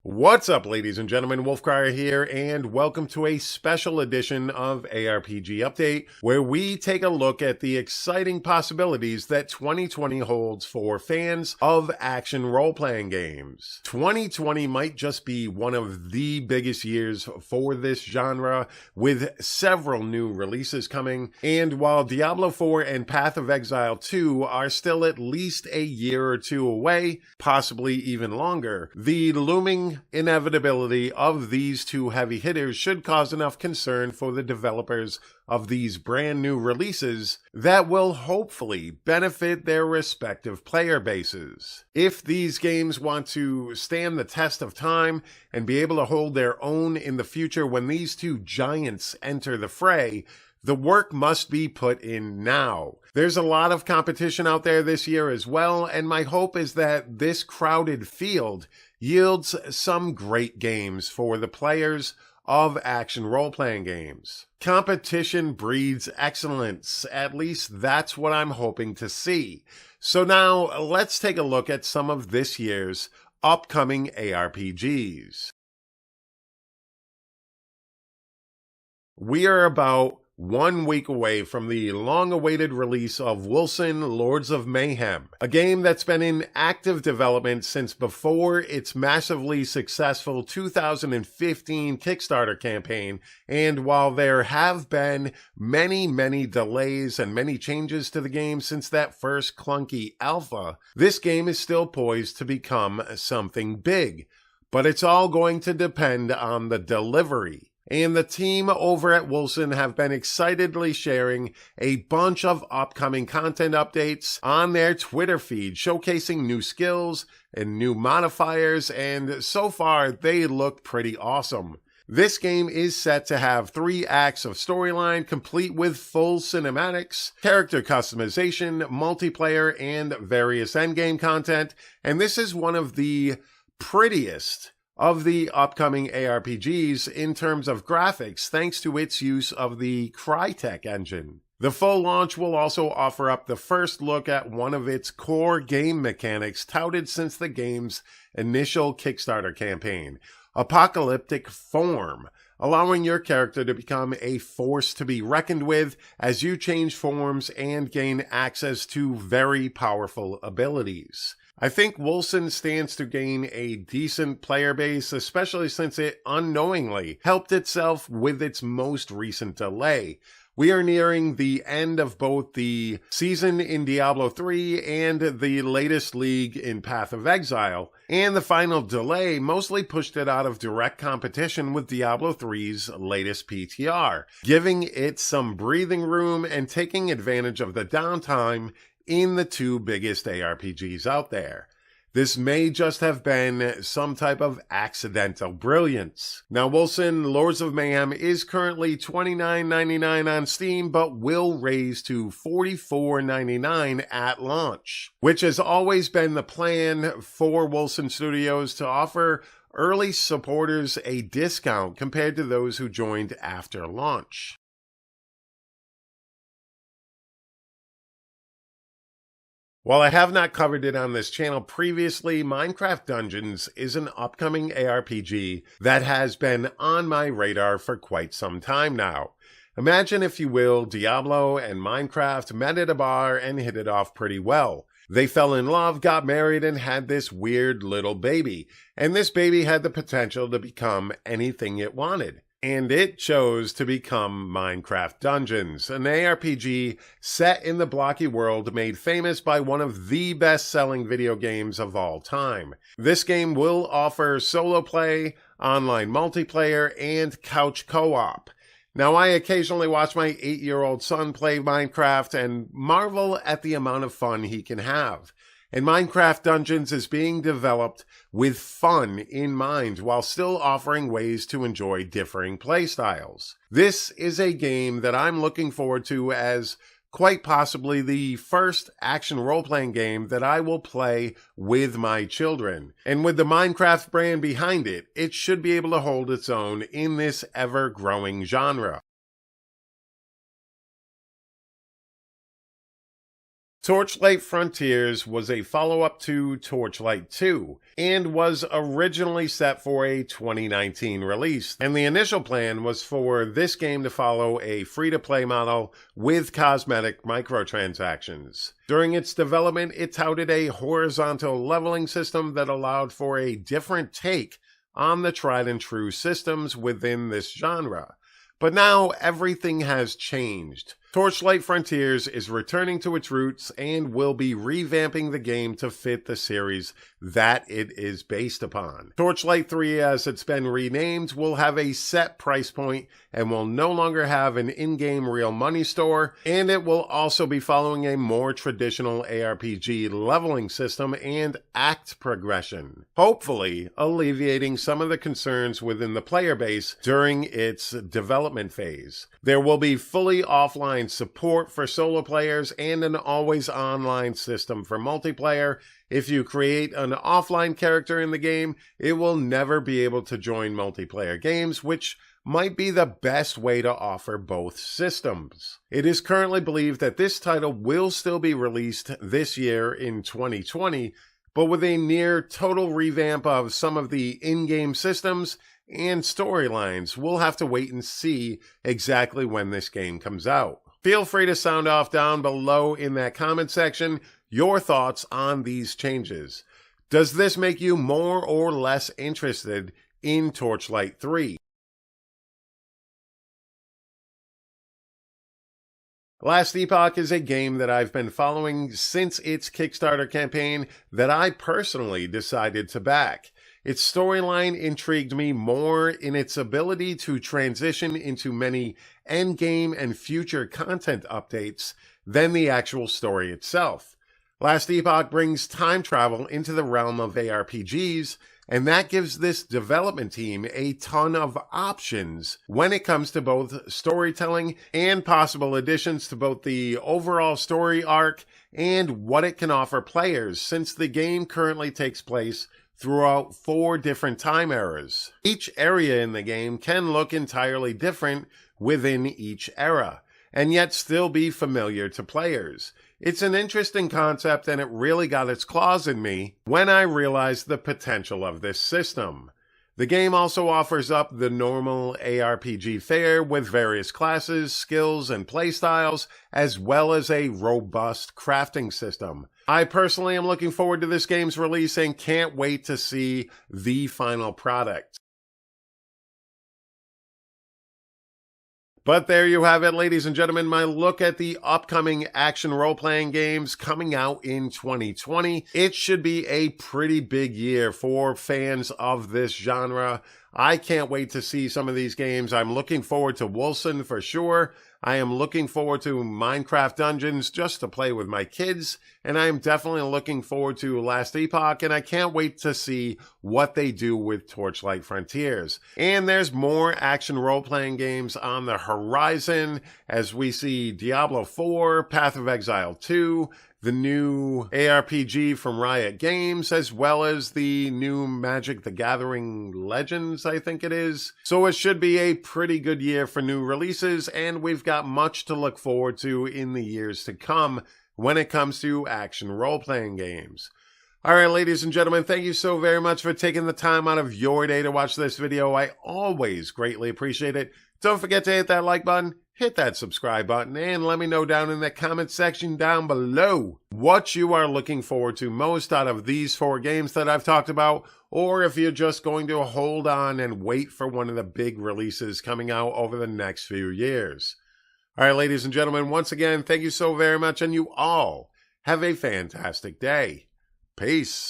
What's up, ladies and gentlemen? Wolfcrier here, and welcome to a special edition of ARPG Update, where we take a look at the exciting possibilities that 2020 holds for fans of action role-playing games. 2020 might just be one of the biggest years for this genre, with several new releases coming, and while Diablo 4 and Path of Exile 2 are still at least a year or two away, possibly even longer, the looming inevitability of these two heavy hitters should cause enough concern for the developers of these brand new releases that will hopefully benefit their respective player bases. If these games want to stand the test of time and be able to hold their own in the future when these two giants enter the fray, the work must be put in now. There's a lot of competition out there this year as well, and my hope is that this crowded field yields some great games for the players of action role-playing games. Competition breeds excellence. At least that's what I'm hoping to see. So now let's take a look at some of this year's upcoming ARPGs. We are about 1 week away from the long-awaited release of Wolcen, Lords of Mayhem, a game that's been in active development since before its massively successful 2015 Kickstarter campaign, and while there have been many delays and many changes to the game since that first clunky alpha, this game is still poised to become something big. But it's all going to depend on the delivery. And the team over at Wolcen have been excitedly sharing a bunch of upcoming content updates on their Twitter feed, showcasing new skills and new modifiers, and so far they look pretty awesome. This game is set to have 3 acts of storyline, complete with full cinematics, character customization, multiplayer, and various endgame content, and this is one of the prettiest of the upcoming ARPGs in terms of graphics, thanks to its use of the Crytek engine. The full launch will also offer up the first look at one of its core game mechanics touted since the game's initial Kickstarter campaign, Apocalyptic Form, allowing your character to become a force to be reckoned with as you change forms and gain access to very powerful abilities. I think Wolcen stands to gain a decent player base, especially since it unknowingly helped itself with its most recent delay. We are nearing the end of both the season in Diablo 3 and the latest league in Path of Exile, and the final delay mostly pushed it out of direct competition with Diablo 3's latest PTR, giving it some breathing room and taking advantage of the downtime in the 2 biggest ARPGs out there. This may just have been some type of accidental brilliance. Now, Wolcen, Lords of Mayhem is currently $29.99 on Steam, but will raise to $44.99 at launch, which has always been the plan for Wolcen Studios to offer early supporters a discount compared to those who joined after launch. While I have not covered it on this channel previously, Minecraft Dungeons is an upcoming ARPG that has been on my radar for quite some time now. Imagine, if you will, Diablo and Minecraft met at a bar and hit it off pretty well. They fell in love, got married, and had this weird little baby. And this baby had the potential to become anything it wanted. And it chose to become Minecraft Dungeons, an ARPG set in the blocky world made famous by one of the best-selling video games of all time. This game will offer solo play, online multiplayer, and couch co-op. Now, I occasionally watch my 8-year-old son play Minecraft and marvel at the amount of fun he can have. And Minecraft Dungeons is being developed with fun in mind while still offering ways to enjoy differing playstyles. This is a game that I'm looking forward to as quite possibly the first action role-playing game that I will play with my children. And with the Minecraft brand behind it, it should be able to hold its own in this ever-growing genre. Torchlight Frontiers was a follow-up to Torchlight 2 and was originally set for a 2019 release, and the initial plan was for this game to follow a free-to-play model with cosmetic microtransactions. During its development, it touted a horizontal leveling system that allowed for a different take on the tried-and-true systems within this genre. But now everything has changed. Torchlight Frontiers is returning to its roots and will be revamping the game to fit the series that it is based upon. Torchlight 3, as it's been renamed, will have a set price point and will no longer have an in-game real money store, and it will also be following a more traditional ARPG leveling system and act progression, hopefully alleviating some of the concerns within the player base during its development phase. There will be fully offline support for solo players and an always online system for multiplayer. If you create an offline character in the game, it will never be able to join multiplayer games, which might be the best way to offer both systems. It is currently believed that this title will still be released this year in 2020, but with a near total revamp of some of the in-game systems and storylines. We'll have to wait and see exactly when this game comes out. Feel free to sound off down below in that comment section your thoughts on these changes. Does this make you more or less interested in Torchlight 3? Last Epoch is a game that I've been following since its Kickstarter campaign that I personally decided to back. Its storyline intrigued me more in its ability to transition into many endgame and future content updates than the actual story itself. Last Epoch brings time travel into the realm of ARPGs, and that gives this development team a ton of options when it comes to both storytelling and possible additions to both the overall story arc and what it can offer players, since the game currently takes place throughout 4 different time eras. Each area in the game can look entirely different within each era, and yet still be familiar to players. It's an interesting concept, and it really got its claws in me when I realized the potential of this system. The game also offers up the normal ARPG fare with various classes, skills, and playstyles, as well as a robust crafting system. I personally am looking forward to this game's release and can't wait to see the final product. But there you have it, ladies and gentlemen, my look at the upcoming action role-playing games coming out in 2020. It should be a pretty big year for fans of this genre. I can't wait to see some of these games. I'm looking forward to Wolcen for sure. I am looking forward to Minecraft Dungeons just to play with my kids, and I am definitely looking forward to Last Epoch, and I can't wait to see what they do with Torchlight Frontiers. And there's more action role-playing games on the horizon as we see Diablo 4, Path of Exile 2, the new ARPG from Riot Games, as well as the new Magic the Gathering Legends, I think it is. So it should be a pretty good year for new releases, and we've got much to look forward to in the years to come when it comes to action role-playing games. Alright, ladies and gentlemen, thank you so very much for taking the time out of your day to watch this video. I always greatly appreciate it. Don't forget to hit that like button, hit that subscribe button, and let me know down in the comment section down below what you are looking forward to most out of these 4 games that I've talked about, or if you're just going to hold on and wait for one of the big releases coming out over the next few years. Alright, ladies and gentlemen, once again, thank you so very much, and you all have a fantastic day. Peace.